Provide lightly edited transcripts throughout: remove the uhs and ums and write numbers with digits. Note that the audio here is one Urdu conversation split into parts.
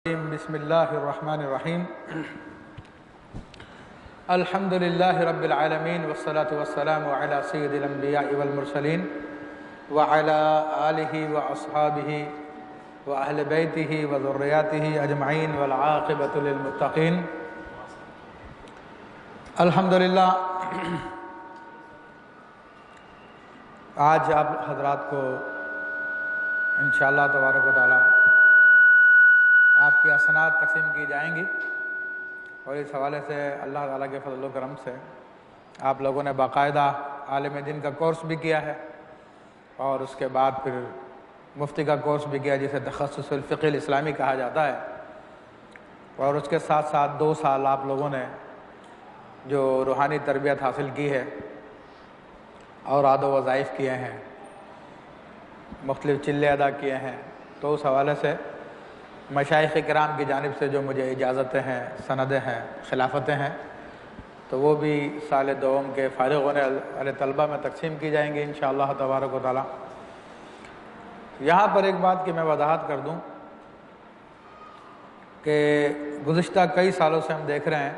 بسم اللہ الرحمن الرحیم الحمد للہ رب العالمین والصلاة والسلام علی سید الانبیاء والمرسلین وعلی آلہ واصحابہ واہل بیتہ وذریاتہ اجمعین والعاقبۃ للمتقین۔ الحمدللہ آج آپ حضرات کو انشاءاللہ تبارک و تعالی آپ کی حسنات تقسیم کی جائیں گی، اور اس حوالے سے اللہ تعالیٰ کے فضل و کرم سے آپ لوگوں نے باقاعدہ عالم دین کا کورس بھی کیا ہے، اور اس کے بعد پھر مفتی کا کورس بھی کیا جسے تخصص الفقہ الاسلامی کہا جاتا ہے، اور اس کے ساتھ ساتھ 2 سال آپ لوگوں نے جو روحانی تربیت حاصل کی ہے اور اعداد و وظائف کیے ہیں، مختلف چلے ادا کیے ہیں، تو اس حوالے سے مشائخ کرام کی جانب سے جو مجھے اجازتیں ہیں، سندیں ہیں، خلافتیں ہیں، تو وہ بھی سال دوم کے فارغ ہونے والے طلبہ میں تقسیم کی جائیں گی انشاءاللہ تبارک و تعالی۔ یہاں پر ایک بات کی میں وضاحت کر دوں کہ گزشتہ کئی سالوں سے ہم دیکھ رہے ہیں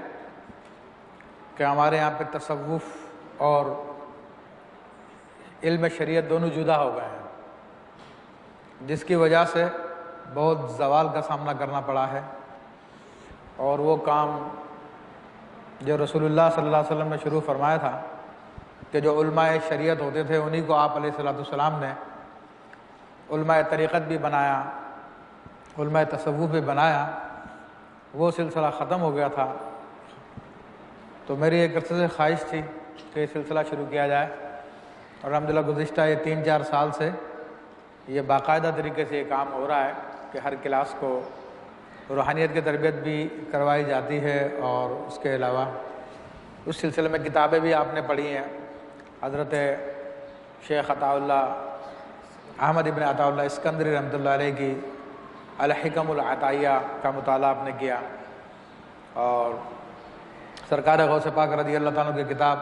کہ ہمارے یہاں پہ تصوف اور علم شریعت دونوں جدا ہو گئے ہیں، جس کی وجہ سے بہت زوال کا سامنا کرنا پڑا ہے، اور وہ کام جو رسول اللہ صلی اللہ علیہ وسلم نے شروع فرمایا تھا کہ جو علماء شریعت ہوتے تھے انہی کو آپ علیہ السلام نے علماء طریقت بھی بنایا، علماء تصوف بھی بنایا، وہ سلسلہ ختم ہو گیا تھا۔ تو میری ایک عرصے سے خواہش تھی کہ یہ سلسلہ شروع کیا جائے، اور الحمدللہ گزشتہ یہ 3-4 سال سے یہ باقاعدہ طریقے سے یہ کام ہو رہا ہے کہ ہر کلاس کو روحانیت کی تربیت بھی کروائی جاتی ہے، اور اس کے علاوہ اس سلسلے میں کتابیں بھی آپ نے پڑھی ہیں۔ حضرت شیخ عطا اللہ احمد ابن عطا اللہ اسکندری رحمۃ اللہ علیہ کی الحکم العطائیہ کا مطالعہ آپ نے کیا، اور سرکار غوث پاک رضی اللہ تعالیٰ کی کتاب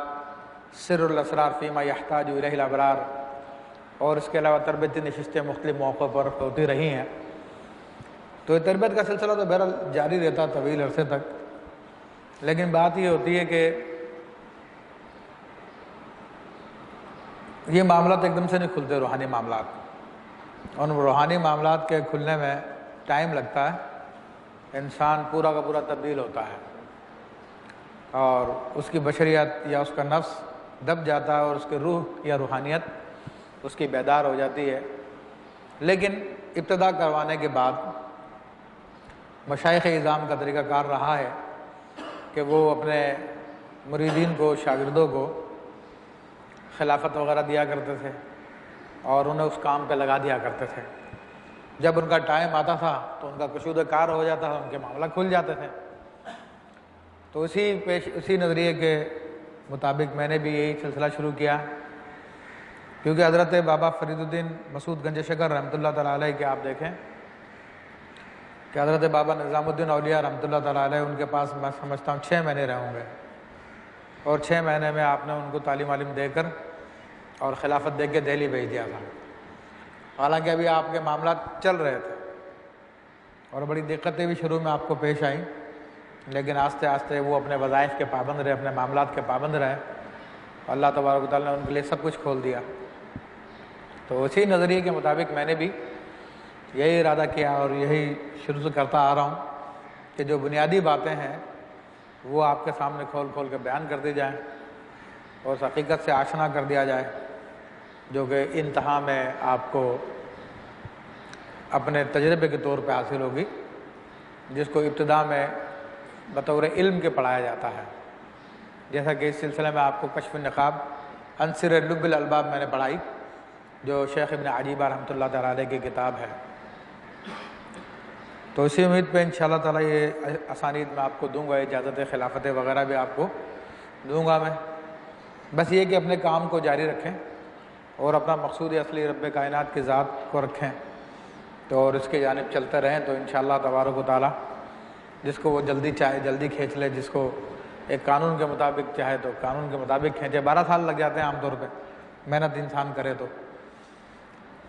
سر الاسرار فیما یحتاج الیہ الابرار، اور اس کے علاوہ تربیتی نشستیں مختلف موقعوں پر ہوتی رہی ہیں۔ تو یہ تربیت کا سلسلہ تو بہرحال جاری رہتا طویل عرصے تک، لیکن بات یہ ہوتی ہے کہ یہ معاملات ایک دم سے نہیں کھلتے، روحانی معاملات، اور روحانی معاملات کے کھلنے میں ٹائم لگتا ہے، انسان پورا کا پورا تبدیل ہوتا ہے، اور اس کی بشریت یا اس کا نفس دب جاتا ہے، اور اس کی روح یا روحانیت اس کی بیدار ہو جاتی ہے۔ لیکن ابتدا کروانے کے بعد مشائخ اعظام کا طریقہ کار رہا ہے کہ وہ اپنے مریدین کو، شاگردوں کو خلافت وغیرہ دیا کرتے تھے، اور انہیں اس کام پہ لگا دیا کرتے تھے۔ جب ان کا ٹائم آتا تھا تو ان کا کشودہ کار ہو جاتا تھا، ان کے معاملہ کھل جاتے تھے۔ تو اسی نظریے کے مطابق میں نے بھی یہی سلسلہ شروع کیا، کیونکہ حضرت بابا فرید الدین مسعود گنج شکر رحمۃ اللہ تعالیٰ علیہ کے آپ دیکھیں کہ حضرت بابا نظام الدین اولیاء رحمۃ اللہ تعالیٰ علیہ ان کے پاس میں سمجھتا ہوں 6 مہینے رہے ہوں گے، اور 6 مہینے میں آپ نے ان کو تعلیم علم دے کر اور خلافت دے کے دہلی بھیج دیا تھا۔ حالانکہ ابھی آپ کے معاملات چل رہے تھے، اور بڑی دقتیں بھی شروع میں آپ کو پیش آئیں، لیکن آہستہ آہستہ وہ اپنے وظائف کے پابند رہے، اپنے معاملات کے پابند رہے، اللہ تبارک و تعالیٰ نے ان کے لیے سب کچھ کھول دیا۔ تو اسی نظریے کے مطابق میں نے بھی یہی ارادہ کیا، اور یہی شروع سے کرتا آ رہا ہوں کہ جو بنیادی باتیں ہیں وہ آپ کے سامنے کھول کھول کے بیان کر دی جائیں، اور اس حقیقت سے آشنا کر دیا جائے جو کہ انتہا میں آپ کو اپنے تجربے کے طور پہ حاصل ہوگی، جس کو ابتدا میں بطور علم کے پڑھایا جاتا ہے، جیسا کہ اس سلسلے میں آپ کو کشف النقاب عنصر لب الالباب میں نے پڑھائی، جو شیخ ابن عجیبہ رحمۃ اللہ تعالیٰ علیہ کی کتاب ہے۔ تو اسی امید پہ انشاءاللہ تعالیٰ یہ اسانید میں آپ کو دوں گا، اجازت خلافت وغیرہ بھی آپ کو دوں گا میں۔ بس یہ کہ اپنے کام کو جاری رکھیں، اور اپنا مقصود اصلی رب کائنات کی ذات کو رکھیں، تو اور اس کی جانب چلتے رہیں، تو انشاءاللہ تبارک و تعالیٰ جس کو وہ جلدی چاہے جلدی کھینچ لے، جس کو ایک قانون کے مطابق چاہے تو قانون کے مطابق کھینچے۔ 12 سال لگ جاتے ہیں عام طور پہ، محنت انسان کرے تو،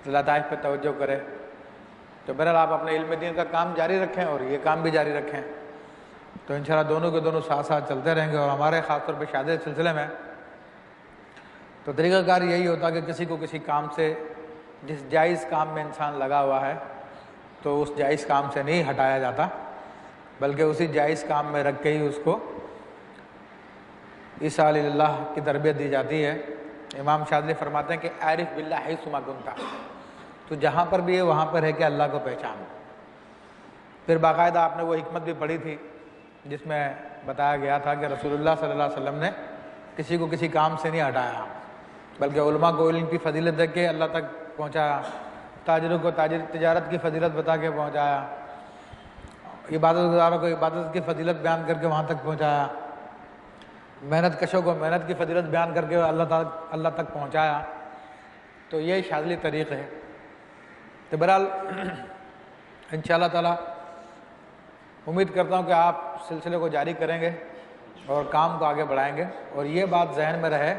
لطائف پہ توجہ کرے، تو بہرحال آپ اپنے علم دین کا کام جاری رکھیں اور یہ کام بھی جاری رکھیں، تو انشاءاللہ دونوں کے دونوں ساتھ ساتھ چلتے رہیں گے۔ اور ہمارے خاص طور پہ شادی کے سلسلے میں تو طریقہ کار یہی ہوتا کہ کسی کو کسی کام سے، جس جائز کام میں انسان لگا ہوا ہے تو اس جائز کام سے نہیں ہٹایا جاتا، بلکہ اسی جائز کام میں رکھ کے ہی اس کو عیسیٰ علیہ اللہ کی تربیت دی جاتی ہے۔ امام شاذلی فرماتے ہیں کہ عارف باللہ حیث ما کنت، تو جہاں پر بھی ہے وہاں پر ہے کہ اللہ کو پہچان۔ پھر باقاعدہ آپ نے وہ حکمت بھی پڑھی تھی جس میں بتایا گیا تھا کہ رسول اللہ صلی اللہ علیہ وسلم نے کسی کو کسی کام سے نہیں ہٹایا، بلکہ علماء کو علم کی فضیلت دے کے اللہ تک پہنچایا، تاجروں کو تجارت کی فضیلت بتا کے پہنچایا، عبادت گزاروں کو عبادت کی فضیلت بیان کر کے وہاں تک پہنچایا، محنت کشوں کو محنت کی فضیلت بیان کر کے اللہ تک پہنچایا۔ تو یہ شاذلی طریق ہے۔ تو بہرحال انشاءاللہ تعالیٰ امید کرتا ہوں کہ آپ سلسلے کو جاری کریں گے اور کام کو آگے بڑھائیں گے، اور یہ بات ذہن میں رہے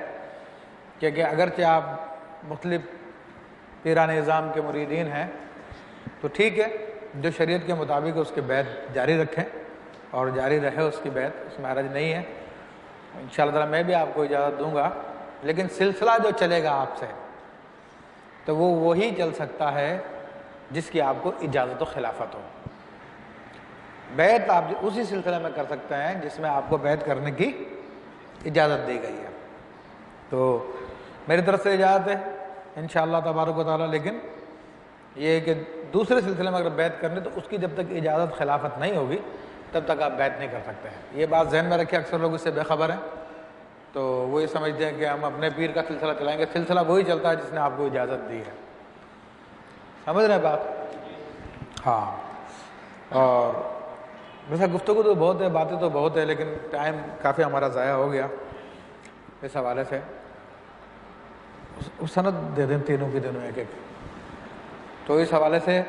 کہ اگرچہ آپ مختلف پیران نظام کے مریدین ہیں تو ٹھیک ہے، جو شریعت کے مطابق اس کے بیعت جاری رکھیں اور جاری رہے اس کی بیعت، اس میں حرج نہیں ہے۔ انشاءاللہ تعالیٰ میں بھی آپ کو اجازت دوں گا، لیکن سلسلہ جو چلے گا آپ سے تو وہ وہی چل سکتا ہے جس کی آپ کو اجازت و خلافت ہو۔ بیعت آپ اسی سلسلے میں کر سکتے ہیں جس میں آپ کو بیعت کرنے کی اجازت دی گئی ہے۔ تو میری طرف سے اجازت ہے انشاءاللہ تبارک و تعالیٰ، لیکن یہ کہ دوسرے سلسلے میں اگر بیعت کرنے تو اس کی جب تک اجازت خلافت نہیں ہوگی تب تک آپ بیعت نہیں کر سکتے ہیں۔ یہ بات ذہن میں رکھیں، اکثر لوگ اس سے بے خبر ہیں، تو وہ یہ سمجھتے ہیں کہ ہم اپنے پیر کا سلسلہ چلائیں گے۔ سلسلہ وہی چلتا ہے جس نے آپ کو اجازت دی ہے، سمجھ رہے ہیں بات؟ ہاں، اور ویسا گفتگو تو بہت ہے، باتیں تو بہت ہے، لیکن ٹائم کافی ہمارا ضائع ہو گیا اس حوالے سے۔ سند دے دیں تینوں کی دونوں ایک ایک۔ تو اس حوالے سے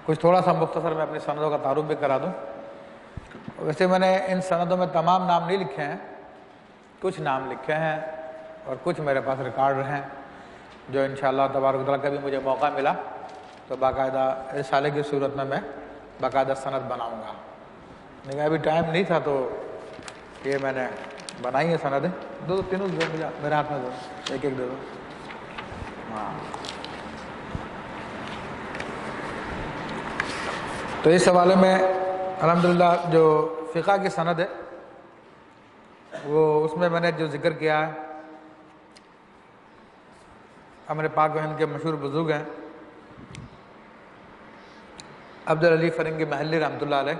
کچھ تھوڑا سا مختصر میں اپنی سندوں کا تعارف بھی کرا دوں۔ ویسے میں نے ان سندوں میں تمام نام نہیں لکھے ہیں، کچھ نام لکھے ہیں اور کچھ میرے پاس ریکارڈ ہیں جو انشاءاللہ تبارک و تعالیٰ کبھی مجھے موقع ملا تو باقاعدہ رسالے کی صورت میں باقاعدہ سند بناؤں گا، لیکن ابھی ٹائم نہیں تھا تو یہ میں نے بنائی ہے سندیں۔ دو تینوں میرے ہاتھ میں دو، ایک ایک دے دو۔ ہاں، تو اس حوالے میں الحمدللہ جو فقہ کی سند ہے وہ اس میں نے جو ذکر کیا ہے، ہمارے پاک و ہند کے مشہور بزرگ ہیں عبدالعلی فرنگی محلی رحمۃ اللہ علیہ،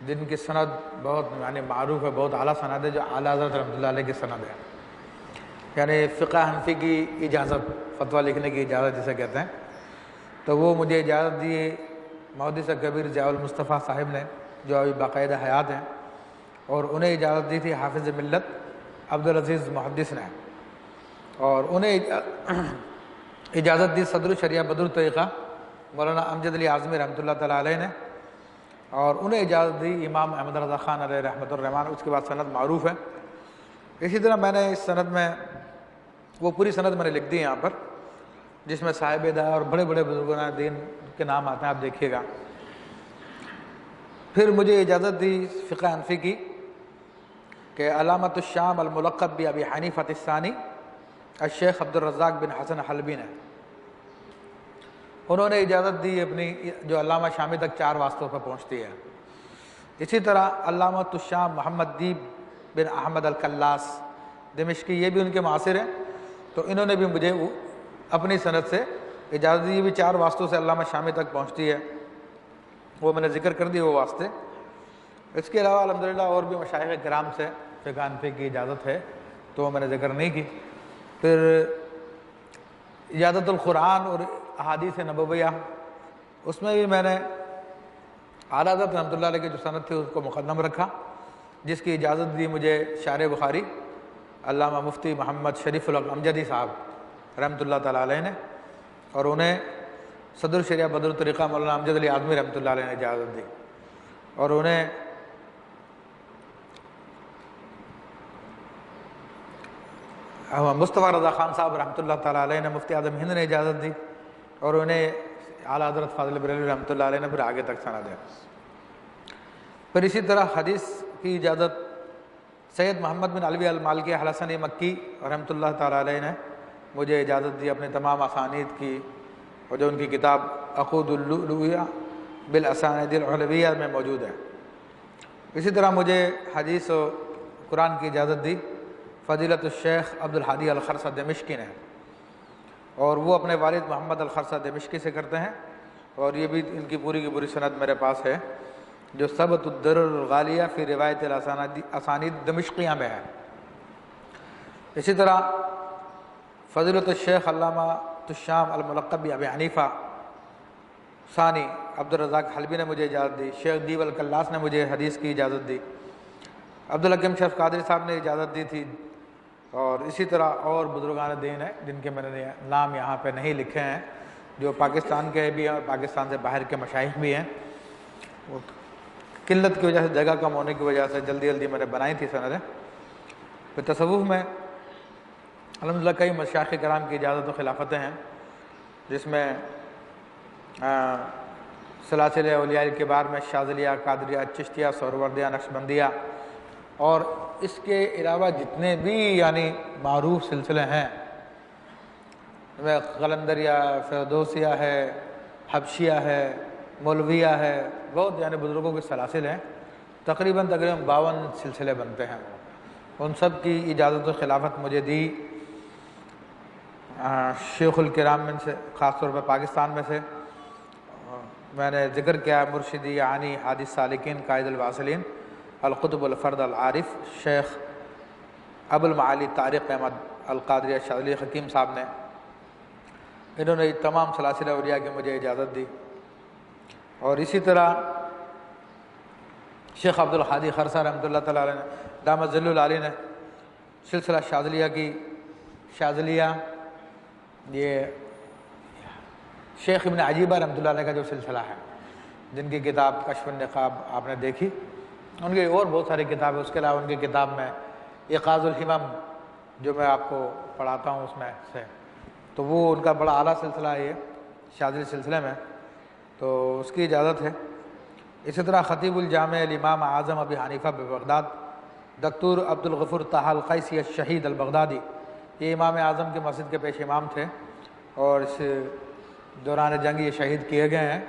جن کی سند بہت یعنی معروف ہے، بہت اعلیٰ سند ہے، جو اعلیٰ حضرت رحمۃ اللہ علیہ کی سند ہے، یعنی فقہ حنفی کی اجازت، فتویٰ لکھنے کی اجازت جسے کہتے ہیں۔ تو وہ مجھے اجازت دی محدث کبیر ضیاء المصطفیٰ صاحب نے، جو ابھی باقاعدہ حیات ہیں، اور انہیں اجازت دی تھی حافظ ملت عبدالعزیز محدث نے، اور انہیں اجازت دی صدر الشریعہ بدر الطریقہ مولانا امجد علی اعظمی رحمۃ اللہ تعالیٰ علیہ نے، اور انہیں اجازت دی امام احمد رضا خان علیہ رحمۃ الرحمٰن۔ اس کے بعد سند معروف ہے۔ اسی طرح میں نے اس سند میں وہ پوری سند میں نے لکھ دی یہاں پر، جس میں صاحب دا اور بڑے بڑے بزرگان دین کے نام آتے ہیں، آپ دیکھیے گا۔ پھر مجھے اجازت دی فقہ حنفی کی کہ علامت الشام الملقب بابی حنیفہ الثانی الشیخ عبد الرزاق بن حسن حلبی نے، انہوں نے اجازت دی اپنی، جو علامہ شامی تک 4 واسطوں پر پہنچتی ہے۔ اسی طرح علامت الشام محمد دیب بن احمد الکلاس دمشقی، یہ بھی ان کے معاصر ہیں، تو انہوں نے بھی مجھے اپنی سند سے اجازت دی، یہ بھی 4 واسطوں سے علامہ شامی تک پہنچتی ہے، وہ میں نے ذکر کر دی وہ واسطے۔ اس کے علاوہ الحمدللہ اور بھی مشائخ کرام سے فقہ حنفی کی اجازت ہے، تو وہ میں نے ذکر نہیں کی۔ پھر اجازت القرآن اور احادیث نبویہ، اس میں بھی میں نے اعلیٰ حضرت رحمۃ اللہ علیہ کی جو سند تھی اس کو مقدم رکھا، جس کی اجازت دی مجھے شارح بخاری علامہ مفتی محمد شریف الحق امجدی صاحب رحمۃ اللہ تعالیٰ علیہ نے، اور انہیں صدر الشریعہ بدر الطریقہ مولانا امجد علی اعظمی رحمۃ اللہ علیہ نے اجازت دی، اور انہیں مصطفیٰ رضا خان صاحب رحمۃ اللہ تعالیٰ علیہ نے، مفتی اعظم ہند نے اجازت دی، اور انہیں اعلیٰ حضرت فاضل بریلوی رحمۃ اللہ علیہ نے پھر آگے تک سند ہے۔ پھر اسی طرح حدیث کی اجازت سید محمد بن علوی المالکی الحسنی مکی رحمۃ اللہ تعالیٰ علیہ نے مجھے اجازت دی اپنے تمام اسانید کی، اور جو ان کی کتاب عقود اللؤلؤیہ بالاسانید العلویہ میں موجود ہے۔ اسی طرح مجھے حدیث و قرآن کی اجازت دی فضیلت الشیخ عبد الحادی الخرسہ دمشقی نے، اور وہ اپنے والد محمد الخرسہ دمشقی سے کرتے ہیں، اور یہ بھی ان کی پوری سند میرے پاس ہے جو ثبت الدرر الغالیہ فی روایت الاسانید دمشقیہ میں ہے۔ اسی طرح فضیلت الشیخ علامہ الشام الملقب ابی حنیفہ ثانی عبد الرزاق حلبی نے مجھے اجازت دی، شیخ دیو الکلاس نے مجھے حدیث کی اجازت دی، عبدالحکیم شیخ قادری صاحب نے اجازت دی تھی، اور اسی طرح اور بزرگان دین ہیں جن کے میں نے نام یہاں پہ نہیں لکھے ہیں، جو پاکستان کے بھی ہیں اور پاکستان سے باہر کے مشائخ بھی ہیں۔ قلت کی وجہ سے، جگہ کم ہونے کی وجہ سے جلدی میں نے بنائی تھی سندیں۔ پھر تصوف میں الحمدللہ کئی مشائخ کرام کی اجازت و خلافتیں ہیں، جس میں سلاسل اولیاء الکبار میں شاذلیہ، قادریہ، چشتیہ، سہروردیہ، نقشبندیہ، اور اس کے علاوہ جتنے بھی یعنی معروف سلسلے ہیں، قلندریہ، فردوسیہ ہے، حبشیہ ہے، مولویہ ہے، بہت یعنی بزرگوں کے سلاسل ہیں، تقریباً 52 سلسلے بنتے ہیں۔ ان سب کی اجازت و خلافت مجھے دی شیخ الکرام میں سے، خاص طور پر پاکستان میں سے میں نے ذکر کیا مرشدی عانی حادی السالکین قائد الواصلین القطب الفرد العارف شیخ ابو المعالی طارق احمد القادری شاذلی حکیم صاحب نے، انہوں نے تمام سلاسل اولیاء کی مجھے اجازت دی۔ اور اسی طرح شیخ عبد الحادی خرسہ رحمۃ اللہ تعالیٰ علیہ نے دامت ظل العالی نے سلسلہ شاذلیہ کی، شاذلیہ یہ شیخ ابن عجیبہ رحمۃ اللہ علیہ کا جو سلسلہ ہے، جن کی کتاب کشف النقاب آپ نے دیکھی، ان کی اور بہت ساری کتابیں، اس کے علاوہ ان کی کتاب میں ایقاظ الہمم جو میں آپ کو پڑھاتا ہوں اس میں سے، تو وہ ان کا بڑا اعلیٰ سلسلہ ہے یہ شاذلی سلسلے میں، تو اس کی اجازت ہے۔ اسی طرح خطیب الجامع الامام اعظم ابی حنیفہ بغداد دکتور عبد الغفور طہ القیسی الشہید البغدادی، یہ امام اعظم کی مسجد کے پیش امام تھے، اور اس دوران جنگ یہ شہید کیے گئے ہیں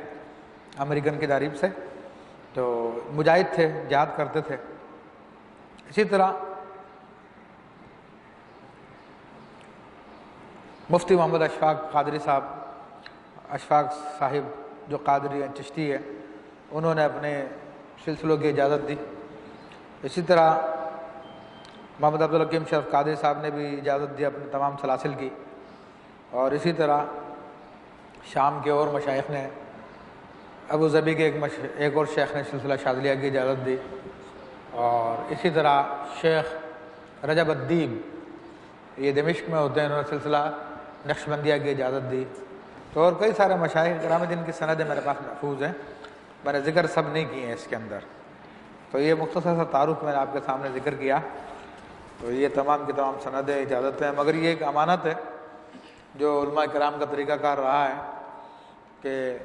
امریکن کی جانب سے، تو مجاہد تھے، جہاد کرتے تھے۔ اسی طرح مفتی محمد اشفاق قادری صاحب، اشفاق صاحب جو قادری چشتی ہے، انہوں نے اپنے سلسلوں کی اجازت دی۔ اسی طرح محمد عبدالحکیم شیخ قادری صاحب نے بھی اجازت دی اپنے تمام سلاسل کی، اور اسی طرح شام کے اور مشائخ نے، ابو ظبی کے ایک اور شیخ نے سلسلہ شاذلیہ کی اجازت دی، اور اسی طرح شیخ رجب الدین یہ دمشق میں ہوتے ہیں، انہوں نے سلسلہ نقشبندیہ کی اجازت دی، تو اور کئی سارے مشائخ کرام جن کی سندیں میرے پاس محفوظ ہیں، میں نے ذکر سب نہیں کیے ہیں اس کے اندر، تو یہ مختصر سا تعارف میں نے آپ کے سامنے ذکر کیا۔ تو یہ تمام کی تمام سندیں اجازت ہیں، مگر یہ ایک امانت ہے جو علماء کرام کا طریقہ کار رہا ہے کہ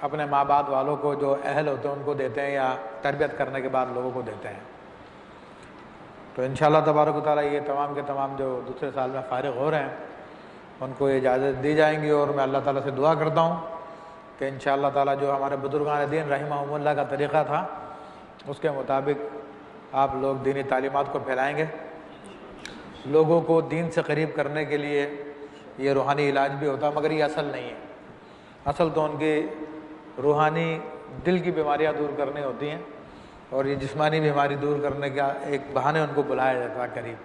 اپنے ماں باپ والوں کو جو اہل ہوتے ہیں ان کو دیتے ہیں، یا تربیت کرنے کے بعد لوگوں کو دیتے ہیں۔ تو انشاءاللہ تبارک و تعالیٰ یہ تمام کے تمام جو دوسرے سال میں فارغ ہو رہے ہیں ان کو اجازت دی جائیں گی، اور میں اللہ تعالیٰ سے دعا کرتا ہوں کہ انشاءاللہ تعالیٰ جو ہمارے بزرگان دین رحمہم اللہ کا طریقہ تھا اس کے مطابق آپ لوگ دینی تعلیمات کو پھیلائیں گے۔ لوگوں کو دین سے قریب کرنے کے لیے یہ روحانی علاج بھی ہوتا ہے، مگر یہ اصل نہیں ہے، اصل تو ان کی روحانی دل کی بیماریاں دور کرنی ہوتی ہیں، اور یہ جسمانی بیماری دور کرنے کا ایک بہانے ان کو بلایا جاتا ہے قریب۔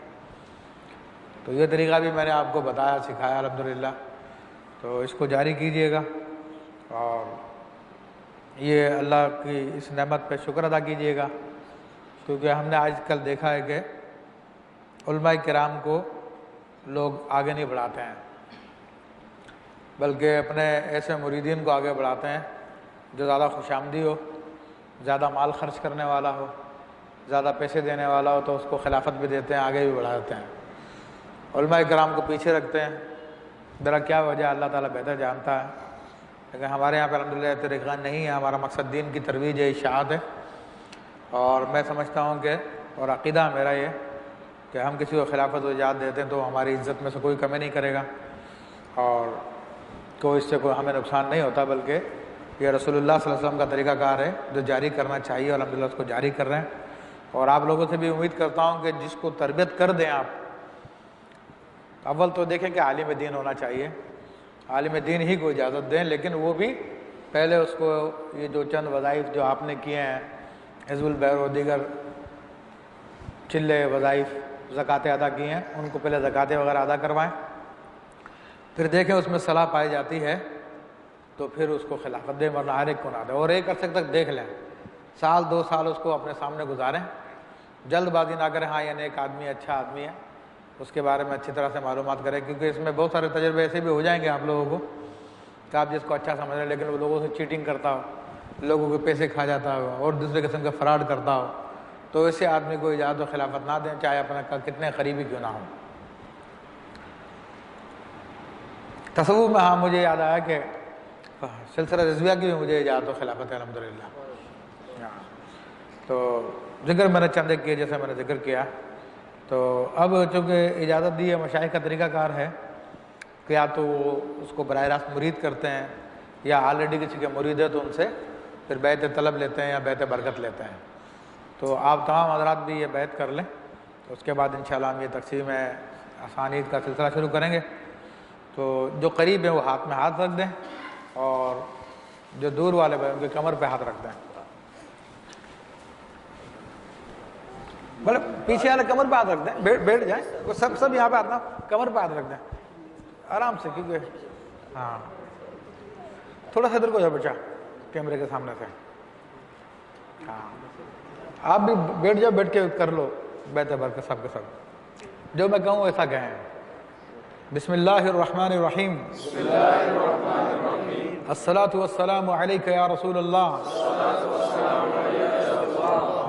تو یہ طریقہ بھی میں نے آپ کو بتایا، سکھایا الحمدللہ، تو اس کو جاری کیجیے گا، اور یہ اللہ کی اس نعمت پہ شکر ادا کیجیے گا، کیونکہ ہم نے آج کل دیکھا ہے کہ علماء کرام کو لوگ آگے نہیں بڑھاتے ہیں، بلکہ اپنے ایسے مریدین کو آگے بڑھاتے ہیں جو زیادہ خوش آمدی ہو، زیادہ مال خرچ کرنے والا ہو، زیادہ پیسے دینے والا ہو، تو اس کو خلافت بھی دیتے ہیں، آگے بھی بڑھاتے ہیں۔ علماء کرام کو پیچھے رکھتے ہیں، ذرا کیا وجہ اللہ تعالیٰ بہتر جانتا ہے، لیکن ہمارے یہاں پہ الحمدللہ طریقہ نہیں ہے، ہمارا مقصد دین کی ترویج ہے، اشاعت ہے، اور میں سمجھتا ہوں کہ اور عقیدہ میرا یہ کہ ہم کسی کو خلافت و ایجاد دیتے ہیں تو ہماری عزت میں سے کوئی کمی نہیں کرے گا، اور کوئی اس سے کوئی ہمیں نقصان نہیں ہوتا، بلکہ یہ رسول اللہ صلی اللہ علیہ وسلم کا طریقہ کار ہے جو جاری کرنا چاہیے، اور الحمدللہ اس کو جاری کر رہے ہیں۔ اور آپ لوگوں سے بھی امید کرتا ہوں کہ جس کو تربیت کر دیں آپ، اول تو دیکھیں کہ عالم دین ہونا چاہیے، عالم دین ہی کو اجازت دیں، لیکن وہ بھی پہلے اس کو یہ جو چند وظائف جو آپ نے کیے ہیں، حزب البحر و دیگر چلے وظائف، زکاتیں ادا کی ہیں، ان کو پہلے زکاتیں وغیرہ ادا کروائیں، پھر دیکھیں اس میں صلاح پائی جاتی ہے تو پھر اس کو خلافت دیں، ورنہ ہر ایک کو نہ دیں، اور ایک عرصے تک دیکھ لیں، سال 2 سال اس کو اپنے سامنے گزاریں، جلد بازی نہ کریں، ہاں یہ نیک آدمی ہے، اچھا آدمی ہے، اس کے بارے میں اچھی طرح سے معلومات کریں، کیونکہ اس میں بہت سارے تجربے ایسے بھی ہو جائیں گے آپ لوگوں کو کہ آپ جس کو اچھا سمجھ رہے ہیں لیکن وہ لوگوں سے چیٹنگ کرتا ہو، لوگوں کے پیسے کھا جاتا ہو، اور دوسرے قسم کا فراڈ کرتا ہو، تو ایسے آدمی کو اجازت و خلافت نہ دیں، چاہے اپنا کتنے قریبی کیوں نہ ہوں۔ تصوف میں ہاں مجھے یاد آیا کہ سلسلہ رضویہ کی بھی مجھے اجازت و خلافت ہے الحمدللہ۔ تو ذکر میں نے چند کیے جیسے میں نے ذکر کیا، تو اب چونکہ اجازت دی ہے، مشائخ کا طریقہ کار ہے کہ یا تو وہ اس کو براہ راست مرید کرتے ہیں، یا آلریڈی کسی کے مرید ہے تو ان سے پھر بیعت طلب لیتے ہیں یا بیعت برکت لیتے ہیں، تو آپ تمام حضرات بھی یہ بیعت کر لیں، تو اس کے بعد انشاءاللہ ہم یہ تقسیم اسانید کا سلسلہ شروع کریں گے۔ تو جو قریب ہیں وہ ہاتھ میں ہاتھ رکھ دیں، اور جو دور والے بھائی ان کے کمر پہ ہاتھ رکھ دیں، بولے پیچھے والے کمر پہ ہاتھ رکھ دیں، بیٹھ جائیں، سب یہاں پہ ہاتھ نہ، کمر پہ ہاتھ رکھ دیں آرام سے، کیونکہ ہاں تھوڑا سا ادھر کو جا بچا کیمرے کے سامنے سے، ہاں آپ بھی بیٹھ جاؤ، بیٹھ کے کر لو بیعت برکت سب کے سب، جو میں کہوں ایسا کہیں۔ بسم اللہ الرحمن الرحیم، الصلاۃ والسلام علیک یا رسول اللہ،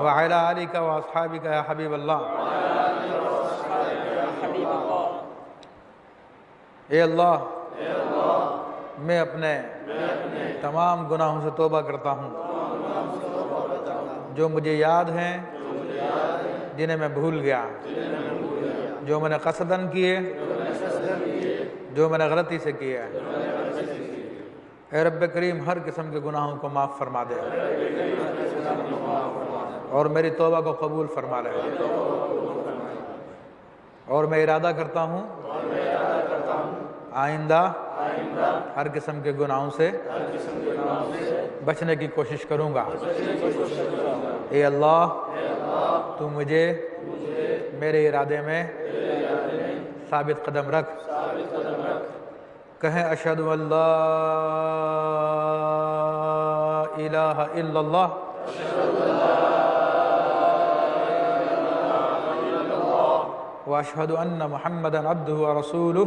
وعلی آلک و اصحابک یا حبیب اللہ۔ اے اللہ، میں اپنے تمام گناہوں سے توبہ کرتا ہوں جو مجھے یاد ہیں، جنہیں میں بھول گیا، جو میں نے قصداً کیے، جو میں نے غلطی سے کیا۔ اے رب کریم ہر قسم کے گناہوں کو معاف فرما دے اور میری توبہ کو قبول فرما لے، اور میں ارادہ کرتا ہوں آئندہ ہر قسم کے گناہوں سے بچنے کی کوشش کروں گا۔ اے اللہ، تو مجھے میرے ارادے میں ثابت قدم رکھ۔ کہیں اشہد ان لا الہ الا اللہ واشہد ان محمدا عبدہ ورسولہ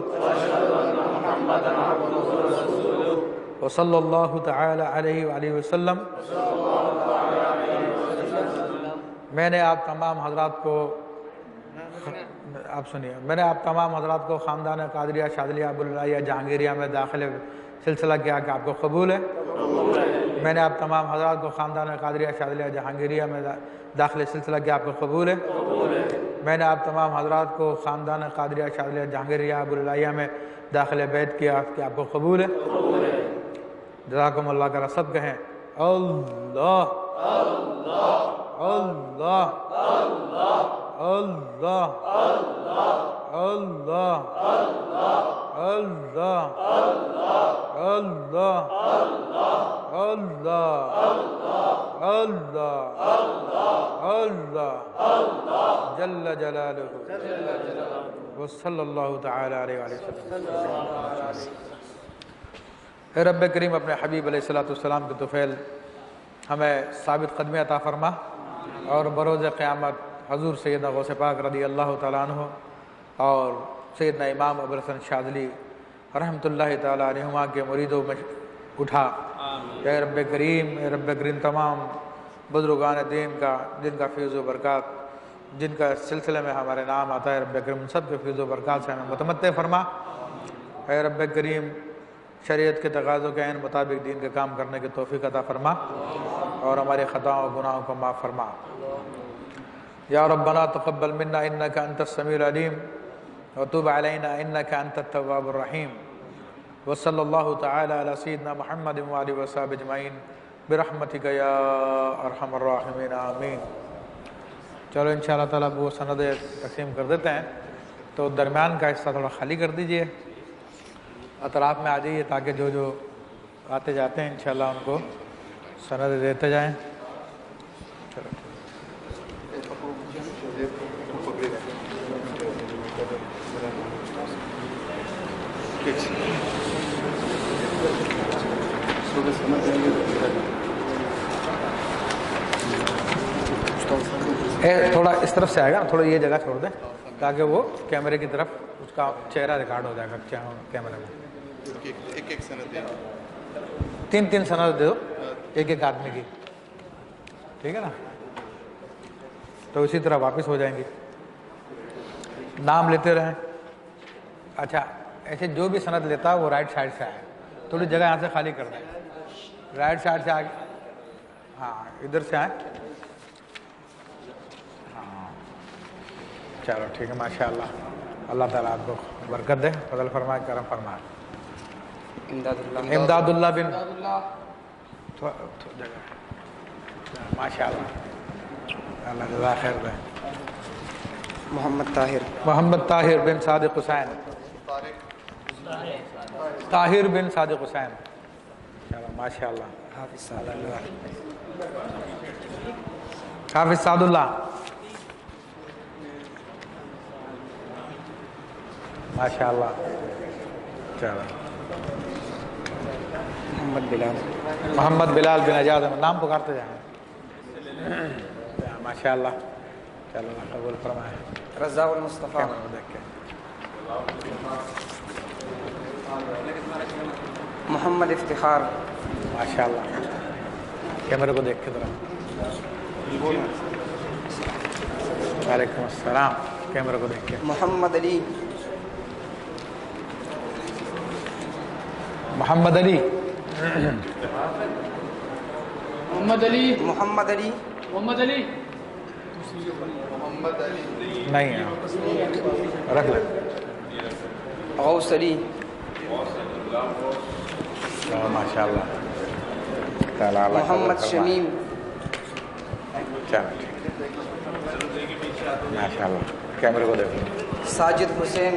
وصلی اللہ تعالی علیہ وآلہ وسلم۔ میں نے آپ تمام حضرات کو میں نے آپ تمام حضرات کو خاندان قادریہ، شاذلیہ، ابوالعالیہ، جہانگیریہ میں داخل سلسلہ کیا کہ آپ کو قبول ہے۔ میں نے آپ تمام حضرات کو خاندان قادریہ، شاذلیہ، جہانگیریہ میں داخل سلسلہ کیا آپ کو قبول ہے۔ میں نے آپ تمام حضرات کو خاندان قادریہ، شاذلیہ، جہانگیریہ، ابوالعالیہ میں داخل بیت کیا کہ آپ کو قبول ہے۔ جزاکم اللہ کا سب کہیں اللہ اللہ اللہ اللہ اللہ اللہ اللہ اللہ جل جلالہ وصلی اللہ تعالی علیہ وسلم۔ اے رب کریم اپنے حبیب علیہ السلام کے طفیل ہمیں ثابت قدمی عطا فرما، اور بروز قیامت حضور سیدنا غوث پاک رضی اللہ تعالیٰ عنہ اور سیدنا امام ابوالحسن شاذلی رحمۃ اللہ تعالیٰ عنہما کے مریدوں میں اٹھا۔ اے رب کریم تمام بزرگان دین کا جن کا فیض و برکات، جن کا سلسلے میں ہمارے نام آتا ہے، رب کریم ان سب کے فیض و برکات سے ہمیں متمتع فرما، اے رب کریم شریعت کے تقاضوں کے عین مطابق دین کا کام کرنے کی توفیق عطا فرما اور ہمارے خطاؤں و گناہوں کو معاف فرما۔ یا ربنا تقبل منا انک انت السمیع العلیم وتب علینا انک انت التواب الرحیم وصلی اللہ تعالی علی سیدنا محمد وآلہ وصحبہ اجمعین برحمتک یا ارحم الراحمین آمین۔ چلو انشاءاللہ تعالیٰ وہ سندیں تقسیم کر دیتے ہیں، تو درمیان کا حصہ تھوڑا خالی کر دیجئے، اطراف میں آ جائیے تاکہ جو آتے جاتے ہیں انشاءاللہ ان کو سندیں دیتے جائیں۔ چلو تھوڑا اس طرف سے آئے گا، تھوڑا یہ جگہ چھوڑ دیں تاکہ وہ کیمرے کی طرف اس کا چہرہ ریکارڈ ہو جائے گا کیمرے میں۔ ایک سند تین سند دے دو ایک آدمی کی، ٹھیک ہے نا؟ تو اسی طرح واپس ہو جائیں گی، نام لیتے رہیں۔ اچھا ایسے جو بھی سند لیتا ہے وہ رائٹ سائڈ سے آئے، تھوڑی جگہ یہاں سے خالی کر دیں، رائٹ سائڈ سے آگے، ہاں ادھر سے آئیں۔ ہاں چلو ٹھیک ہے، ماشاءاللہ، اللہ تعالیٰ آپ کو برکت دے، فضل فرمائے، کرم فرمائے۔ امداد اللہ بن جگہ، ماشاءاللہ، اللہ جزا خیر دے۔ محمد طاہر بن صادق حسین، طاہر بن صادق حسین، چلو ماشاءاللہ۔ حافظ سعد اللہ، ماشاءاللہ، چلو۔ محمد بلال بن اعجاز، نام پکارتے جائیں، ماشاءاللہ، چلو اللہ قبول فرمائے۔ رضا المصطفیٰ، دیکھ کے محمد افتخار، ماشاءاللہ، کیمرے کو دیکھ کے ذرا، وعلیکم السلام، کیمرے کو دیکھ کے۔ محمد علی، محمد علی، محمد علی، محمد علی، محمد علی، نہیں ہے، رکھ لیں، غوث علی، ماشاءاللہ تعالیٰ، محمد شمیم، چلو ماشاءاللہ، کیمرے کو دیکھو، ساجد حسین،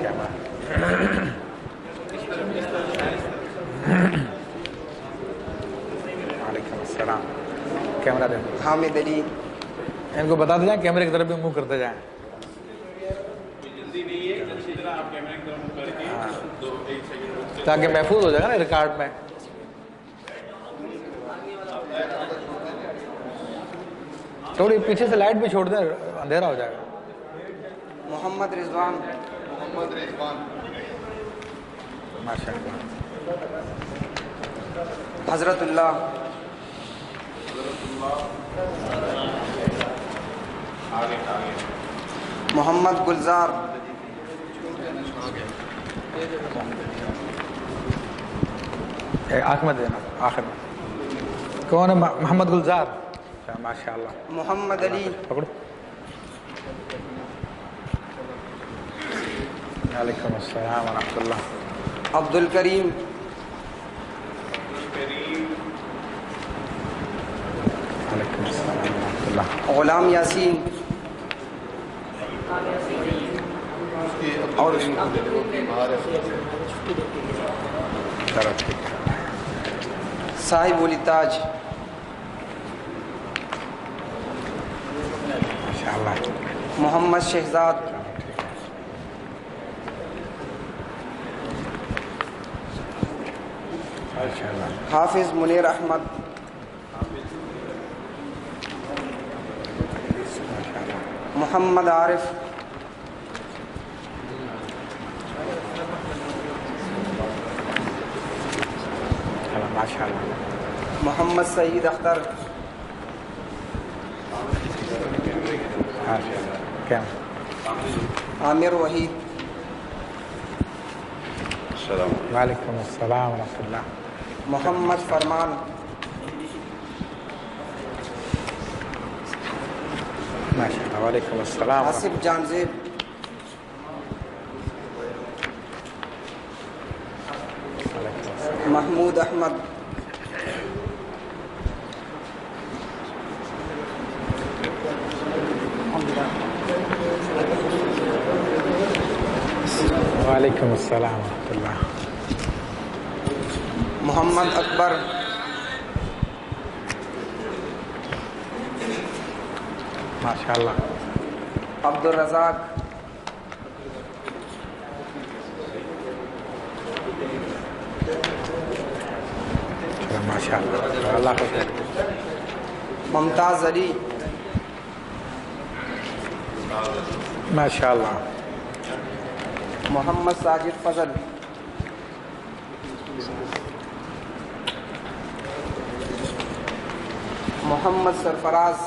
وعلیکم السلام، کیمرہ دیکھو، حامد علی، ان کو بتا دیں کیمرے کی طرف بھی منہ کرتے جائیں، تاکہ محفوظ ہو جائے گا نا ریکارڈ میں۔ تھوڑی پیچھے سے لائٹ بھی چھوڑ دیں، اندھیرا ہو جائے گا۔ محمد رضوان، ماشاءاللہ، حضرت اللہ، محمد گلزار، آنکھ میں دینا، آخر میں کون ہے؟ محمد گلزار، ماشاءاللہ، محمد علی، پکڑو، وعلیکم السلام ورحمۃ اللہ، عبد الکریم، وعلیکم السلام ورحمۃ اللہ، غلام یاسین، اور چلو ٹھیک ہے، صاحب ولی تاج، ماشاءاللہ، محمد شہزاد، ماشاءاللہ، حافظ منیر احمد، محمد عارف، ماشاءاللہ، محمد سعید اختر، کیا عامر وحید، السلام وعلیکم السلام ورحمۃ اللہ. محمد فرمان ماشاء اللہ. وعلیکم السلام. آصف جانزیب محمود احمد وعلیکم السلام ورحمۃ اللہ. محمد اکبر ماشاء اللہ. عبد الرزاق ماشاء اللہ. اللہ کو خیر. ممتاز علی ماشاء اللہ. محمد ساجد فضل محمد سرفراز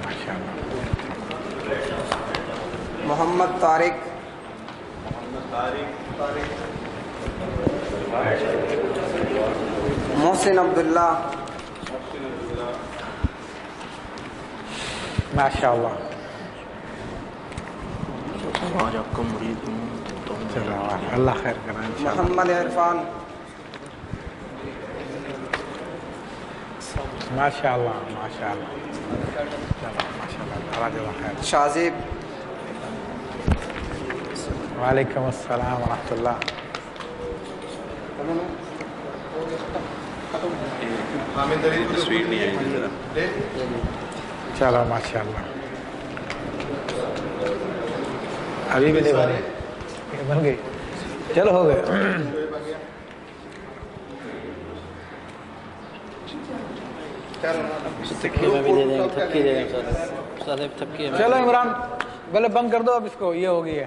ماشاء اللہ. محمد طارق محسن عبداللہ ماشاء اللہ. آج آپ کا مرید ہوں تو چلو اللہ خیر کریں انشاءاللہ. محمد عرفان ماشاء اللہ. ماشاء اللہ. چلو ماشاء اللہ. اللہ جزاک خیر. شازیب وعلیکم السلام ورحمۃ اللہ. تصویر نہیں آئی ذرا. چلو ماشاء اللہ. ابھی بھی نہیں بنی. یہ بن گئی. چلو ہو گئے. تھپکی میں بھی دے دیں گے، تھپکی دے دیں گے. چلو عمران پہلے بند کر دو. اب اس کو یہ ہو گئی ہے.